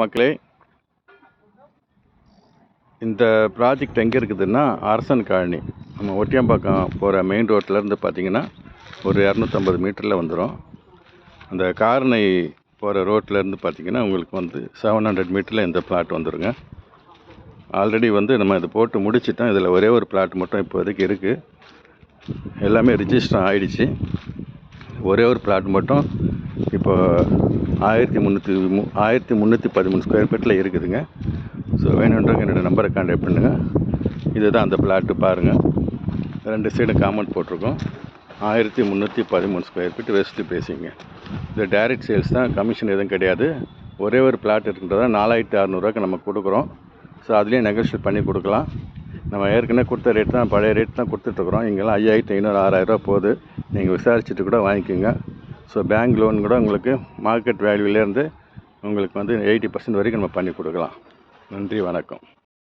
மக்களே, இந்த ப்ராஜெக்ட் எங்கே இருக்குதுன்னா அரசன் காலனி. நம்ம ஒட்டியாம்பாக்கம் போகிற மெயின் ரோட்லேருந்து பார்த்தீங்கன்னா ஒரு 250 மீட்டரில் வந்துடும். அந்த காரணை போகிற ரோட்லேருந்து பார்த்தீங்கன்னா உங்களுக்கு 700 மீட்டரில் இந்த பிளாட் வந்துடுங்க. ஆல்ரெடி நம்ம இதை போட்டு முடிச்சிட்டோம். இதில் ஒரே ஒரு பிளாட் மட்டும் இப்போதைக்கு இருக்குது. எல்லாமே ரிஜிஸ்டர் ஆகிடுச்சு. ஒரே ஒரு பிளாட் மட்டும் இப்போ 1313 ஸ்கொயர் ஃபீட்டில் இருக்குதுங்க. ஸோ வேணுன்றவங்க என்னோடய நம்பரை கான்டாக்ட் பண்ணுங்கள். இதுதான் அந்த பிளாட்டு பாருங்கள். 2 சைடு காம்பவுண்ட் போட்டிருக்கோம். 1313 ஸ்கொயர் ஃபீட் வெஸ்ட்டு பேசிங்க. இது டைரக்ட் சேல்ஸ் தான், கமிஷன் எதுவும் கிடையாது. ஒரே ஒரு பிளாட் இருக்குன்றதா 4600 நம்ம கொடுக்குறோம். ஸோ அதுலேயும் நெகோஷியேட் பண்ணி கொடுக்கலாம். நம்ம ஏற்கனவே கொடுத்த ரேட் தான், பழைய ரேட் தான் கொடுத்துட்ருக்குறோம். இங்கெல்லாம் 5500 6000 போகுது. நீங்கள் விசாரிச்சுட்டு கூட வாங்கிக்கோங்க. ஸோ பேங்க் லோன் கூட உங்களுக்கு மார்க்கெட் வேல்யூலேருந்து உங்களுக்கு 80% வரைக்கும் நம்ம பண்ணி கொடுக்கலாம். நன்றி, வணக்கம்.